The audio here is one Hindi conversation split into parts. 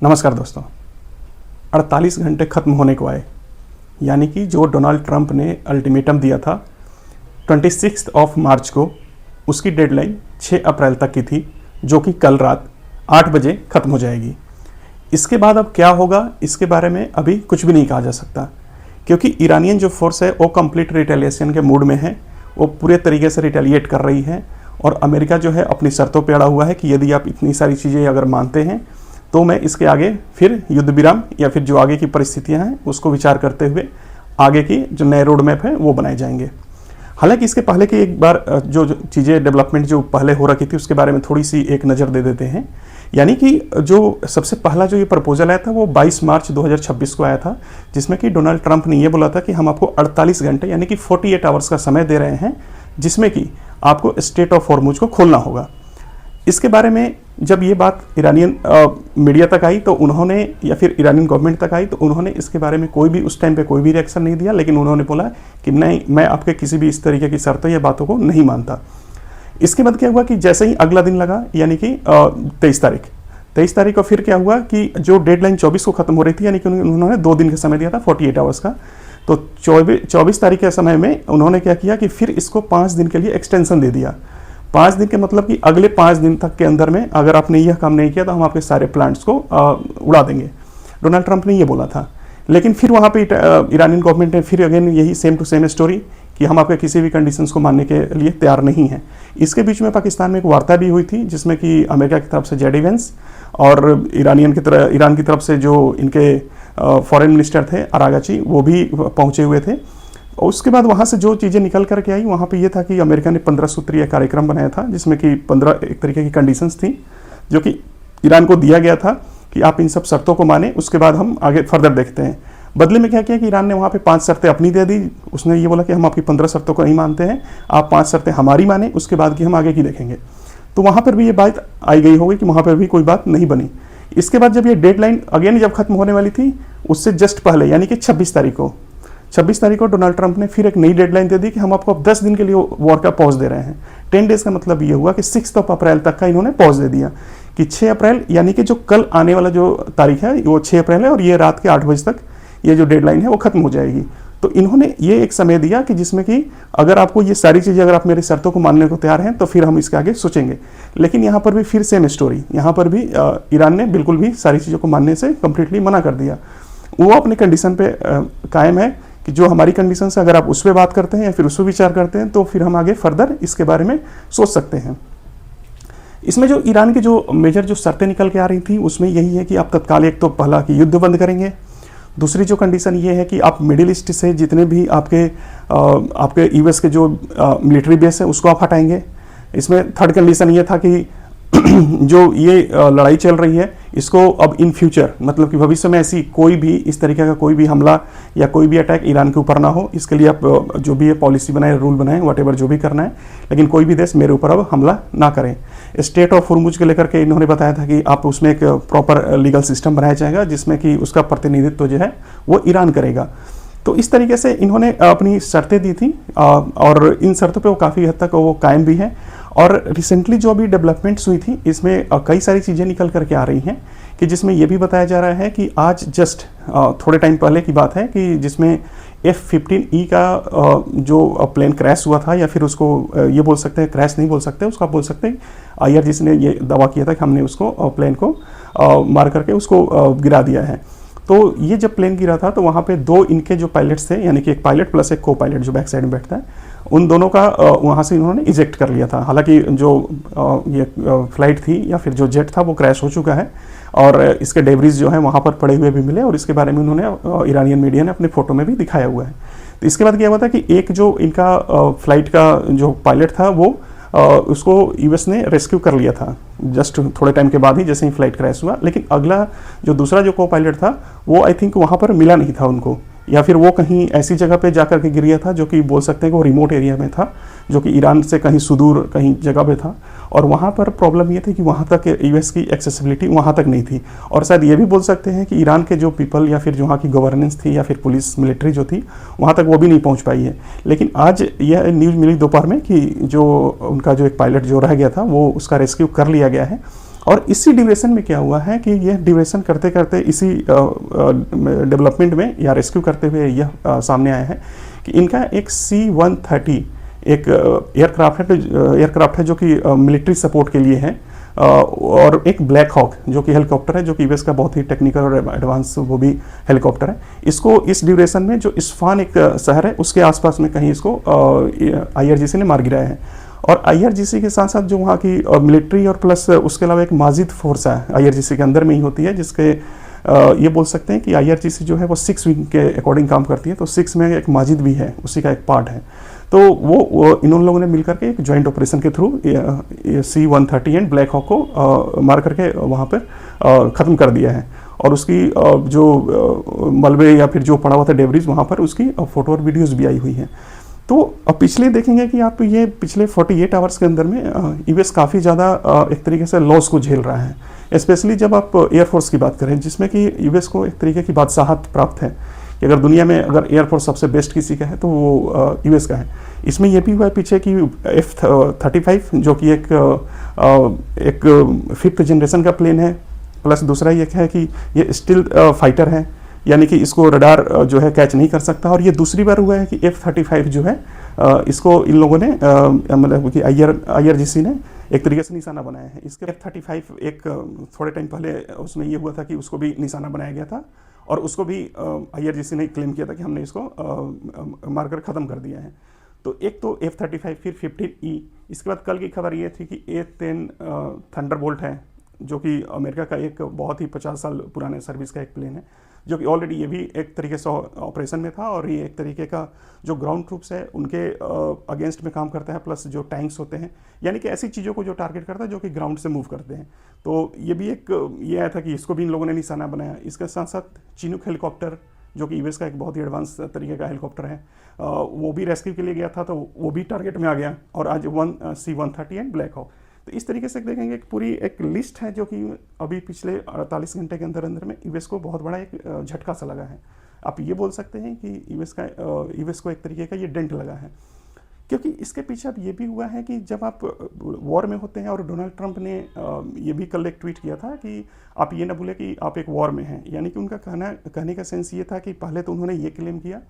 नमस्कार दोस्तों। 48 घंटे ख़त्म होने को आए, यानी कि जो डोनाल्ड ट्रंप ने अल्टीमेटम दिया था 26 मार्च को, उसकी डेडलाइन 6 अप्रैल तक की थी, जो कि कल रात 8 बजे ख़त्म हो जाएगी। इसके बाद अब क्या होगा, इसके बारे में अभी कुछ भी नहीं कहा जा सकता, क्योंकि ईरानियन जो फोर्स है वो कंप्लीट रिटेलिएशन के मूड में है। वो पूरे तरीके से रिटेलिएट कर रही है और अमेरिका जो है अपनी शर्तों पे अड़ा हुआ है कि यदि आप इतनी सारी चीज़ें अगर मानते हैं तो मैं इसके आगे फिर युद्ध विराम या फिर जो आगे की परिस्थितियां हैं उसको विचार करते हुए आगे की जो नए रोड मैप है वो बनाए जाएंगे। हालांकि इसके पहले की एक बार जो चीज़ें डेवलपमेंट जो पहले हो रखी थी उसके बारे में थोड़ी सी एक नज़र दे देते हैं। यानी कि जो सबसे पहला जो ये प्रपोजल आया था वो 22 मार्च 2026 को आया था, जिसमें कि डोनाल्ड ट्रंप ने ये बोला था कि हम आपको 48 घंटे यानी कि 48 आवर्स का समय दे रहे हैं, जिसमें कि आपको स्ट्रेट ऑफ हॉर्मुज को खोलना होगा। इसके बारे में जब ये बात ईरानियन मीडिया तक आई तो उन्होंने, या फिर ईरानियन गवर्नमेंट तक आई तो उन्होंने इसके बारे में कोई भी उस टाइम पे कोई भी रिएक्शन नहीं दिया, लेकिन उन्होंने बोला कि नहीं, मैं आपके किसी भी इस तरीके की शर्तों या बातों को नहीं मानता। इसके बाद क्या हुआ कि जैसे ही अगला दिन लगा, यानी कि 23 तारीख को फिर क्या हुआ कि जो डेडलाइन 24 को ख़त्म हो रही थी, यानी कि उन्होंने 2 दिन का समय दिया था 48 आवर्स का, तो 24 तारीख के समय में उन्होंने क्या किया कि फिर इसको 5 दिन के लिए एक्सटेंशन दे दिया। 5 दिन के मतलब कि अगले 5 दिन तक के अंदर में अगर आपने यह काम नहीं किया तो हम आपके सारे प्लांट्स को उड़ा देंगे। डोनाल्ड ट्रंप ने ये बोला था, लेकिन फिर वहाँ पे ईरानियन गवर्नमेंट ने फिर अगेन यही सेम टू सेम स्टोरी कि हम आपके किसी भी कंडीशंस को मानने के लिए तैयार नहीं हैं। इसके बीच में पाकिस्तान में एक वार्ता भी हुई थी, जिसमें कि अमेरिका की तरफ से जेडी वेंस और ईरान की तरफ से जो इनके फॉरेन मिनिस्टर थे अरागाची, वो भी पहुँचे हुए थे। और उसके बाद वहाँ से जो चीज़ें निकल करके आई, वहाँ पे ये था कि अमेरिका ने 15 सूत्रीय कार्यक्रम बनाया था, जिसमें कि 15 एक तरीके की कंडीशंस थी जो कि ईरान को दिया गया था कि आप इन सब शर्तों को माने, उसके बाद हम आगे फर्दर देखते हैं। बदले में क्या किया कि ईरान ने वहाँ पे 5 शर्तें अपनी दे दी। उसने ये बोला कि हम आपकी 15 शर्तों को नहीं मानते हैं, आप 5 शर्तें हमारी माने, उसके बाद की हम आगे की देखेंगे। तो वहाँ पर भी ये बात आई गई होगी कि वहाँ पर भी कोई बात नहीं बनी। इसके बाद जब ये डेडलाइन अगेन जब खत्म होने वाली थी, उससे जस्ट पहले यानी कि 26 तारीख को डोनाल्ड ट्रंप ने फिर एक नई डेडलाइन दे दी कि हम आपको अब 10 दिन के लिए वॉर का पॉज दे रहे हैं। 10 डेज का मतलब ये हुआ कि 6 अप्रैल तक का इन्होंने पॉज दे दिया कि 6 अप्रैल यानी कि जो कल आने वाला जो तारीख है वो 6 अप्रैल है और ये रात के 8 बजे तक ये जो डेडलाइन है वो खत्म हो जाएगी। तो इन्होंने ये एक समय दिया कि जिसमें कि अगर आपको ये सारी चीज़ें, अगर आप मेरी शर्तों को मानने को तैयार हैं तो फिर हम इसके आगे सोचेंगे। लेकिन यहाँ पर भी फिर सेम स्टोरी, यहाँ पर भी ईरान ने बिल्कुल भी सारी चीज़ों को मानने से कम्प्लीटली मना कर दिया। वो अपने कंडीशन पे कायम है कि जो हमारी कंडीशन से अगर आप उस पर बात करते हैं या फिर उस पर विचार करते हैं तो फिर हम आगे फर्दर इसके बारे में सोच सकते हैं। इसमें जो ईरान की जो मेजर जो शर्तें निकल के आ रही थी उसमें यही है कि आप तत्काल एक तो पहला कि युद्ध बंद करेंगे। दूसरी जो कंडीशन ये है कि आप मिडिल ईस्ट से जितने भी आपके यूएस के जो मिलिट्री बेस है उसको आप हटाएंगे। इसमें थर्ड कंडीशन ये था कि जो ये लड़ाई चल रही है इसको अब इन फ्यूचर, मतलब कि भविष्य में ऐसी कोई भी इस तरीके का कोई भी हमला या कोई भी अटैक ईरान के ऊपर ना हो, इसके लिए आप जो भी है पॉलिसी बनाए, रूल बनाए, व्हाटएवर जो भी करना है, लेकिन कोई भी देश मेरे ऊपर अब हमला ना करें। स्टेट ऑफ हॉर्मुज को लेकर के इन्होंने बताया था कि आप उसमें एक प्रॉपर लीगल सिस्टम बनाया जाएगा जिसमें कि उसका प्रतिनिधित्व जो है वो ईरान करेगा। तो इस तरीके से इन्होंने अपनी शर्तें दी थी और इन शर्तों पे वो काफ़ी हद तक वो कायम भी है। और रिसेंटली जो अभी डेवलपमेंट्स हुई थी इसमें कई सारी चीज़ें निकल करके आ रही हैं कि जिसमें ये भी बताया जा रहा है कि आज जस्ट थोड़े टाइम पहले की बात है कि जिसमें F-15E का जो प्लेन क्रैश हुआ था, या फिर उसको ये बोल सकते हैं, क्रैश नहीं बोल सकते, उसको आप बोल सकते हैं IRGC ने ये दावा किया था कि हमने उसको प्लेन को मार करके उसको गिरा दिया है। तो ये जब प्लेन गिरा था तो वहाँ पे 2 इनके जो पायलट्स थे, यानी कि एक पायलट प्लस एक को पायलट जो बैक साइड में बैठता है, उन दोनों का वहाँ से इन्होंने इजेक्ट कर लिया था। हालांकि जो ये फ्लाइट थी या फिर जो जेट था वो क्रैश हो चुका है और इसके डेब्रिज जो हैं वहाँ पर पड़े हुए भी मिले और इसके बारे में उन्होंने ईरानियन मीडिया ने अपने फोटो में भी दिखाया हुआ है। तो इसके बाद क्या हुआ था कि एक जो इनका फ्लाइट का जो पायलट था वो उसको यूएस ने रेस्क्यू कर लिया था जस्ट थोड़े टाइम के बाद ही, जैसे ही फ्लाइट क्रैश हुआ। लेकिन अगला जो दूसरा जो को पायलट था वो आई थिंक वहाँ पर मिला नहीं था उनको, या फिर वो कहीं ऐसी जगह पे जाकर के गिर गया था जो कि बोल सकते हैं कि वो रिमोट एरिया में था, जो कि ईरान से कहीं सुदूर कहीं जगह पे था। और वहाँ पर प्रॉब्लम ये थी कि वहाँ तक यूएस की एक्सेसिबिलिटी वहाँ तक नहीं थी। और शायद ये भी बोल सकते हैं कि ईरान के जो पीपल या फिर जो वहाँ की गवर्नेंस थी या फिर पुलिस मिलिट्री जो थी वहाँ तक वो भी नहीं पहुँच पाई है। लेकिन आज यह न्यूज़ मिली दोपहर में कि जो उनका जो एक पायलट जो रह गया था वो उसका रेस्क्यू कर लिया गया है और इसी ड्यूरेशन में क्या हुआ है कि यह ड्यूरेशन करते करते इसी डेवलपमेंट में या रेस्क्यू करते हुए यह सामने आया है कि इनका एक C-130 एक एयरक्राफ्ट है जो कि मिलिट्री सपोर्ट के लिए है, और एक ब्लैक हॉक जो कि हेलीकॉप्टर है, जो कि यूएस का बहुत ही टेक्निकल और एडवांस वो भी हेलीकॉप्टर है। इसको इस ड्यूरेशन में जो इस्फान एक शहर है उसके आसपास में कहीं इसको IRGC ने मार गिराया है। और IRGC के साथ साथ जो वहाँ की मिलिट्री और प्लस उसके अलावा एक माजिद फोर्स है IRGC के अंदर में ही होती है, जिसके ये बोल सकते हैं कि IRGC जो है वो 6 विंग के अकॉर्डिंग काम करती है, तो 6 में एक माजिद भी है, उसी का एक पार्ट है। तो वो इन लोगों ने मिलकर के एक जॉइंट ऑपरेशन के through C-130 and black hawk को मार करके वहाँ पर ख़त्म कर दिया है। और उसकी जो मलबे या फिर जो पड़ा हुआ था डेब्रिज वहाँ पर उसकी फ़ोटो और वीडियोज़ भी आई हुई हैं। तो अब पिछले देखेंगे कि आप ये पिछले 48 आवर्स के अंदर में यूएस काफ़ी ज़्यादा एक तरीके से लॉस को झेल रहा है। स्पेशली जब आप एयरफोर्स की बात करें, जिसमें कि यूएस को एक तरीके की बादशाहत प्राप्त है कि अगर दुनिया में अगर एयरफोर्स सबसे बेस्ट किसी का है तो वो यूएस का है। इसमें यह भी हुआ है पीछे कि F-35 जो कि एक 5th जनरेशन का प्लेन है, प्लस दूसरा ये है कि ये स्टिल फाइटर है, यानी कि इसको रडार जो है कैच नहीं कर सकता। और ये दूसरी बार हुआ है कि F-35 जो है इसको इन लोगों ने मतलब कि IRGC ने एक तरीके से निशाना बनाया है। इसके F-35 एक थोड़े टाइम पहले उसमें ये हुआ था कि उसको भी निशाना बनाया गया था, और उसको भी IRGC ने क्लेम किया था कि हमने इसको मारकर ख़त्म कर दिया है। तो एक तो F-35, फिर 15E, इसके बाद कल की खबर ये थी कि A-10 थंडरबोल्ट है, जो कि अमेरिका का एक बहुत ही 50 साल पुराने सर्विस का एक प्लेन है, जो कि ऑलरेडी ये भी एक तरीके से ऑपरेशन में था, और ये एक तरीके का जो ग्राउंड ट्रूप्स है उनके अगेंस्ट में काम करता है, प्लस जो टैंक्स होते हैं, यानी कि ऐसी चीज़ों को जो टारगेट करता है जो कि ग्राउंड से मूव करते हैं। तो ये भी एक ये आया था कि इसको भी इन लोगों ने निशाना बनाया। इसके साथ साथ चिनूक हेलीकॉप्टर जो कि यूएस का एक बहुत ही एडवांस तरीके का हेलीकॉप्टर है, वो भी रेस्क्यू के लिए गया था, तो वो भी टारगेट में आ गया। और आज C-130 एंड ब्लैक हॉक। तो इस तरीके से देखेंगे एक पूरी एक लिस्ट है जो कि अभी पिछले 48 घंटे के अंदर अंदर में यूएस को बहुत बड़ा एक झटका सा लगा है। आप ये बोल सकते हैं कि यूएस को एक तरीके का ये डेंट लगा है, क्योंकि इसके पीछे अब ये भी हुआ है कि जब आप वॉर में होते हैं, और डोनाल्ड ट्रंप ने ये भी कल एक ट्वीट किया था कि आप ये ना भूलें कि आप एक वॉर में हैं। यानी कि उनका कहने का सेंस ये था कि पहले तो उन्होंने ये क्लेम किया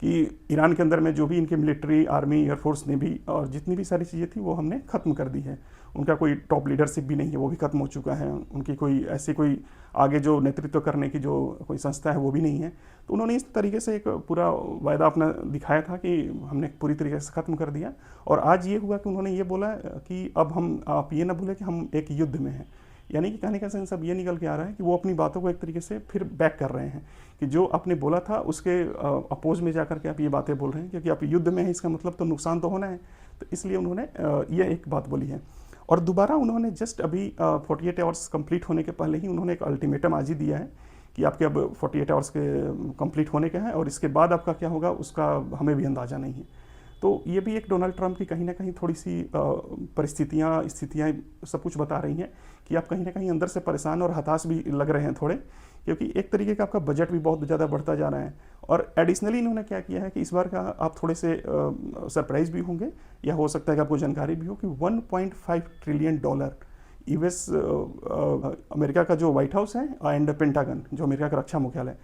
कि ईरान के अंदर में जो भी इनके मिलिट्री, आर्मी, एयरफोर्स ने भी और जितनी भी सारी चीज़ें थी वो हमने ख़त्म कर दी है। उनका कोई टॉप लीडरशिप भी नहीं है, वो भी ख़त्म हो चुका है। उनकी कोई ऐसी कोई आगे जो नेतृत्व करने की जो कोई संस्था है वो भी नहीं है। तो उन्होंने इस तरीके से एक पूरा वायदा अपना दिखाया था कि हमने पूरी तरीके से ख़त्म कर दिया। और आज ये हुआ कि उन्होंने ये बोला कि अब आप ये ना भूलें कि हम एक युद्ध में हैं। यानी कि कहने का सेंस अब ये निकल के आ रहा है कि वो अपनी बातों को एक तरीके से फिर बैक कर रहे हैं कि जो आपने बोला था उसके अपोज में जाकर के आप ये बातें बोल रहे हैं, क्योंकि आप युद्ध में हैं, इसका मतलब तो नुकसान तो होना है। तो इसलिए उन्होंने ये एक बात बोली है। और दोबारा उन्होंने जस्ट अभी 48 आवर्स कंप्लीट होने के पहले ही उन्होंने एक अल्टीमेटम आज ही दिया है कि आपके अब 48 आवर्स के कंप्लीट होने के हैं, और इसके बाद आपका क्या होगा उसका हमें भी अंदाज़ा नहीं है। तो ये भी एक डोनाल्ड ट्रंप की कहीं ना कहीं थोड़ी सी परिस्थितियाँ, स्थितियाँ सब कुछ बता रही हैं कि आप कहीं ना कहीं अंदर से परेशान और हताश भी लग रहे हैं थोड़े, क्योंकि एक तरीके का आपका बजट भी बहुत ज़्यादा बढ़ता जा रहा है। और एडिशनली इन्होंने क्या किया है कि इस बार का आप थोड़े से सरप्राइज भी होंगे, या हो सकता है कि आपको जानकारी भी हो कि $1.5 ट्रिलियन यूएस अमेरिका का जो व्हाइट हाउस है एंड पेंटागन जो अमेरिका का रक्षा मुख्यालय,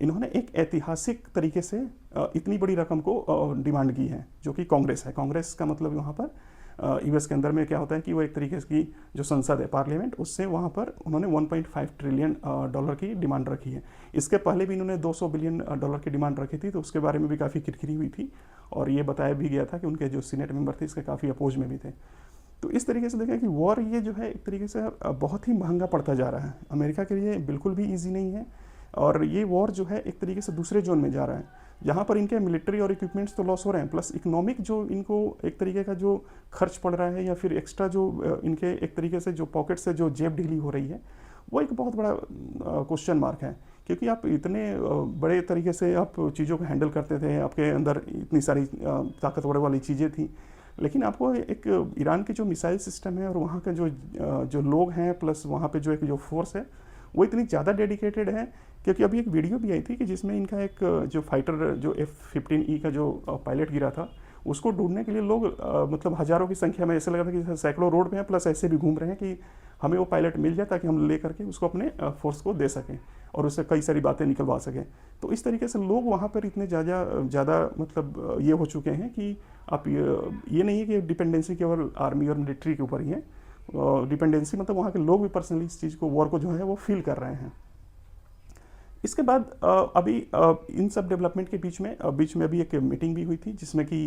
इन्होंने एक ऐतिहासिक तरीके से इतनी बड़ी रकम को डिमांड की है, जो कि कांग्रेस है। कांग्रेस का मतलब वहाँ पर यूएस के अंदर में क्या होता है कि वो एक तरीके की जो संसद है, पार्लियामेंट, उससे वहाँ पर उन्होंने $1.5 ट्रिलियन की डिमांड रखी है। इसके पहले भी इन्होंने $200 बिलियन की डिमांड रखी थी, तो उसके बारे में भी काफ़ी किरकिरी हुई थी, और ये बताया भी गया था कि उनके जो सीनेट मेंबर थे इसके काफ़ी अपोज में भी थे। तो इस तरीके से देखें कि वॉर ये जो है एक तरीके से बहुत ही महंगा पड़ता जा रहा है, अमेरिका के लिए बिल्कुल भी ईजी नहीं है। और ये वॉर जो है एक तरीके से दूसरे जोन में जा रहा है, जहाँ पर इनके मिलिट्री और इक्विपमेंट्स तो लॉस हो रहे हैं, प्लस इकोनॉमिक जो इनको एक तरीके का जो खर्च पड़ रहा है, या फिर एक्स्ट्रा जो इनके एक तरीके से जो पॉकेट से जो जेब ढीली हो रही है, वो एक बहुत बड़ा क्वेश्चन मार्क है। क्योंकि आप इतने बड़े तरीके से आप चीज़ों को हैंडल करते थे, आपके अंदर इतनी सारी ताकतवर वाली चीज़ें थी, लेकिन आपको एक ईरान की जो मिसाइल सिस्टम है और वहाँ के जो लोग हैं, प्लस वहाँ पे जो फोर्स है, वो इतनी ज़्यादा डेडिकेटेड है। क्योंकि अभी एक वीडियो भी आई थी कि जिसमें इनका एक जो फाइटर जो F-15E का जो पायलट गिरा था, उसको ढूंढने के लिए लोग मतलब हज़ारों की संख्या में, ऐसे लगा था कि सैकड़ों रोड पे हैं, प्लस ऐसे भी घूम रहे हैं कि हमें वो पायलट मिल जाए ताकि हम ले करके उसको अपने फोर्स को दे सकें और उससे कई सारी बातें निकलवा सकें। तो इस तरीके से लोग वहाँ पर इतने ज़्यादा मतलब ये हो चुके हैं कि आप ये नहीं है कि डिपेंडेंसी केवल आर्मी और मिलिट्री के ऊपर ही है, डिपेंडेंसी मतलब वहाँ के लोग भी पर्सनली इस चीज़ को, वॉर को जो है वो फील कर रहे हैं। इसके बाद अभी इन सब डेवलपमेंट के बीच में अभी एक मीटिंग भी हुई थी जिसमें कि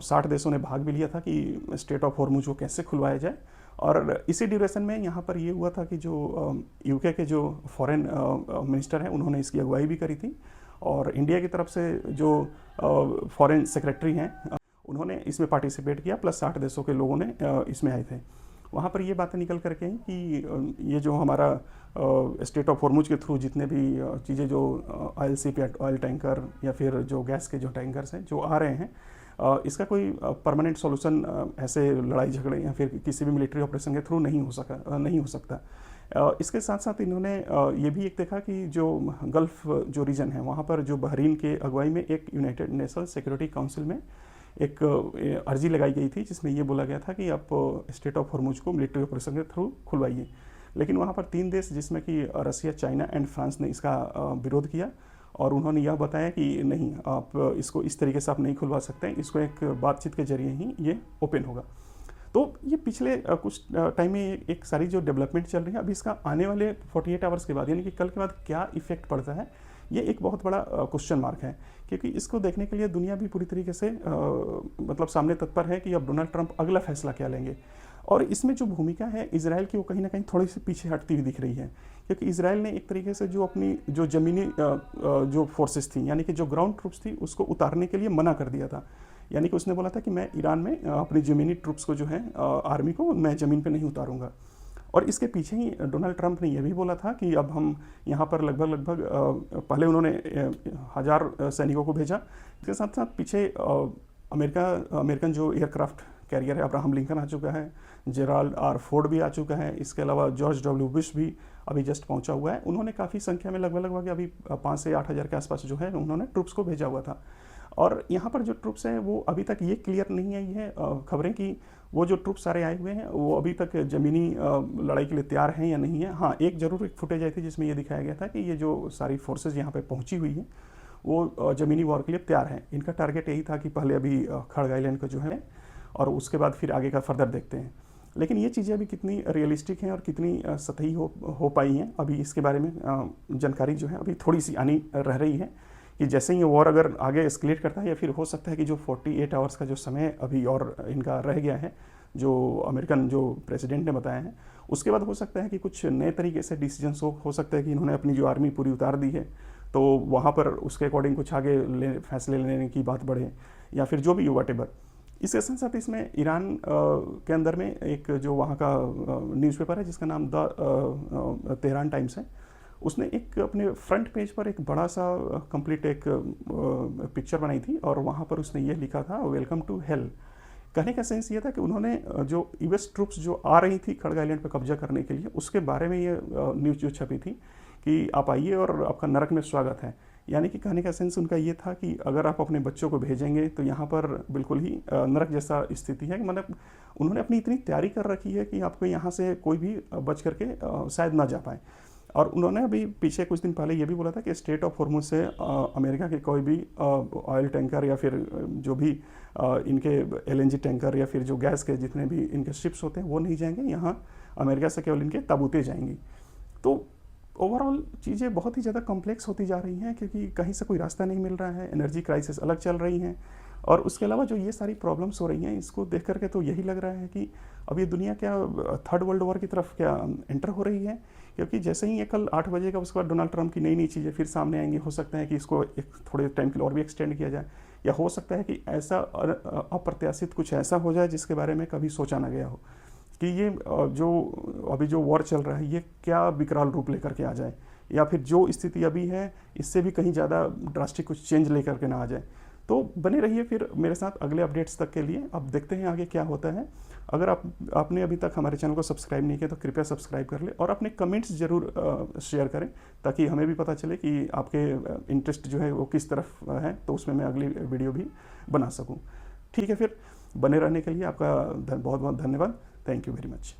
60 देशों ने भाग भी लिया था कि स्टेट ऑफ हॉर्मुज को कैसे खुलवाया जाए। और इसी ड्यूरेशन में यहाँ पर ये हुआ था कि जो यूके के जो फॉरेन मिनिस्टर हैं उन्होंने इसकी अगुवाई भी करी थी, और इंडिया की तरफ से जो फॉरेन सेक्रेटरी हैं उन्होंने इसमें पार्टिसिपेट किया, प्लस 60 देशों के लोगों ने इसमें आए थे। वहाँ पर ये बातें निकल करके आई कि ये जो हमारा स्टेट ऑफ हॉर्मुज के थ्रू जितने भी चीज़ें जो ऑयल शिप या ऑयल टैंकर या फिर जो गैस के जो टैंकर्स हैं जो आ रहे हैं, इसका कोई परमानेंट सॉल्यूशन ऐसे लड़ाई झगड़े या फिर किसी भी मिलिट्री ऑपरेशन के थ्रू नहीं हो सकता। इसके साथ साथ इन्होंने ये भी एक देखा कि जो गल्फ़ जो रीजन है वहाँ पर जो बहरीन के अगुवाई में एक यूनाइटेड नेशन सिक्योरिटी काउंसिल में एक अर्जी लगाई गई थी जिसमें ये बोला गया था कि आप स्टेट ऑफ हॉर्मुज को मिलिट्री ऑपरेशन के थ्रू खुलवाइए। लेकिन वहाँ पर 3 देश जिसमें कि रसिया, चाइना एंड फ्रांस ने इसका विरोध किया, और उन्होंने यह बताया कि नहीं, आप इसको इस तरीके से आप नहीं खुलवा सकते, इसको एक बातचीत के जरिए ही ये ओपन होगा। तो ये पिछले कुछ टाइम में एक सारी जो डेवलपमेंट चल रही है, अभी इसका आने वाले 48 आवर्स के बाद यानी कि कल के बाद क्या इफेक्ट पड़ता है, ये एक बहुत बड़ा क्वेश्चन मार्क है, क्योंकि इसको देखने के लिए दुनिया भी पूरी तरीके से मतलब सामने तत्पर है कि अब डोनाल्ड ट्रंप अगला फैसला क्या लेंगे। और इसमें जो भूमिका है इजराइल की वो कहीं ना कहीं थोड़ी सी पीछे हटती हुई दिख रही है, क्योंकि इजराइल ने एक तरीके से जो अपनी जो ज़मीनी जो फोर्सेस थी यानी कि जो ग्राउंड ट्रूप्स थी उसको उतारने के लिए मना कर दिया था। यानी कि उसने बोला था कि मैं ईरान में अपनी ज़मीनी ट्रूप्स को जो है आर्मी को मैं ज़मीन पे नहीं उतारूंगा। और इसके पीछे ही डोनाल्ड ट्रंप ने यह भी बोला था कि अब हम यहाँ पर लगभग पहले उन्होंने 1000 सैनिकों को भेजा, इसके साथ साथ पीछे अमेरिकन जो एयरक्राफ्ट कैरियर है अब्राहम लिंकन आ चुका है, जेराल्ड आर फोर्ड भी आ चुका है, इसके अलावा जॉर्ज डब्ल्यू बुश भी अभी जस्ट पहुंचा हुआ है। उन्होंने काफ़ी संख्या में लगभग अभी 5 से 8 हज़ार के आसपास जो है उन्होंने ट्रूप्स को भेजा हुआ था। और यहाँ पर जो ट्रूप्स हैं वो अभी तक ये क्लियर नहीं आई है खबरें कि वो जो ट्रूप्स सारे आए हुए हैं वो अभी तक ज़मीनी लड़ाई के लिए तैयार हैं या नहीं है। हाँ, एक ज़रूर एक फुटेज आई थी जिसमें ये दिखाया गया था कि ये जो सारी फोर्सेज यहाँ पे पहुँची हुई हैं वो ज़मीनी वॉर के लिए तैयार हैं। इनका टारगेट यही था कि पहले अभी खड़ग आइलैंड को जो है और उसके बाद फिर आगे का फर्दर देखते हैं। लेकिन ये चीज़ें अभी कितनी रियलिस्टिक हैं और कितनी सतही हो पाई हैं, अभी इसके बारे में जानकारी जो है अभी थोड़ी सी आनी रह रही है कि जैसे ही ये वॉर अगर आगे एस्केलेट करता है या फिर हो सकता है कि जो 48 आवर्स का जो समय अभी और इनका रह गया है जो अमेरिकन जो प्रेसिडेंट ने बताया है, उसके बाद हो सकता है कि कुछ नए तरीके से डिसीजंस हो सकता है कि इन्होंने अपनी जो आर्मी पूरी उतार दी है तो वहाँ पर उसके अकॉर्डिंग कुछ आगे फैसले लेने की बात बढ़े या फिर जो भी हो वटेवर। इसके साथ साथ इसमें ईरान के अंदर में एक जो वहाँ का न्यूज़पेपर है जिसका नाम द तेहरान टाइम्स है, उसने एक अपने फ्रंट पेज पर एक बड़ा सा कंप्लीट एक पिक्चर बनाई थी और वहाँ पर उसने ये लिखा था वेलकम टू हेल। कहने का सेंस ये था कि उन्होंने जो यूएस ट्रूप्स जो आ रही थी खड़ग आइलैंड पर कब्जा करने के लिए उसके बारे में ये न्यूज़ जो छपी थी कि आप आइए और आपका नरक में स्वागत है। यानी कि कहने का सेंस उनका ये था कि अगर आप अपने बच्चों को भेजेंगे तो यहाँ पर बिल्कुल ही नरक जैसा स्थिति है। मतलब उन्होंने अपनी इतनी तैयारी कर रखी है कि आपको यहाँ से कोई भी बच करके शायद ना जा पाए। और उन्होंने अभी पीछे कुछ दिन पहले ये भी बोला था कि स्टेट ऑफ हॉर्मुज से अमेरिका के कोई भी ऑयल टैंकर या फिर जो भी इनके एलएनजी टैंकर या फिर जो गैस के जितने भी इनके शिप्स होते हैं वो नहीं जाएंगे, यहाँ अमेरिका से केवल इनके ताबूतें जाएंगी। तो ओवरऑल चीज़ें बहुत ही ज़्यादा कॉम्प्लेक्स होती जा रही हैं क्योंकि कहीं से कोई रास्ता नहीं मिल रहा है, एनर्जी क्राइसिस अलग चल रही हैं और उसके अलावा जो ये सारी प्रॉब्लम्स हो रही हैं इसको देख करके तो यही लग रहा है कि अब ये दुनिया क्या थर्ड वर्ल्ड वॉर की तरफ क्या एंटर हो रही है। क्योंकि जैसे ही ये कल 8 बजे का उसके बाद डोनाल्ड ट्रंप की नई चीज़ें फिर सामने आएंगी, हो सकता है कि इसको एक थोड़े टाइम के लिए और भी एक्सटेंड किया जाए या हो सकता है कि ऐसा अप्रत्याशित कुछ ऐसा हो जाए जिसके बारे में कभी सोचा ना गया हो कि ये जो अभी जो वॉर चल रहा है ये क्या विकराल रूप लेकर के आ जाए या फिर जो स्थिति अभी है इससे भी कहीं ज़्यादा ड्रास्टिक कुछ चेंज लेकर के ना आ जाए। तो बने रहिए फिर मेरे साथ अगले अपडेट्स तक के लिए। अब देखते हैं आगे क्या होता है। अगर आपने अभी तक हमारे चैनल को सब्सक्राइब नहीं किया तो कृपया सब्सक्राइब कर ले और अपने कमेंट्स ज़रूर शेयर करें ताकि हमें भी पता चले कि आपके इंटरेस्ट जो है वो किस तरफ है, तो उसमें मैं अगली वीडियो भी बना सकूँ। ठीक है, फिर बने रहने के लिए आपका बहुत बहुत धन्यवाद। Thank you very much.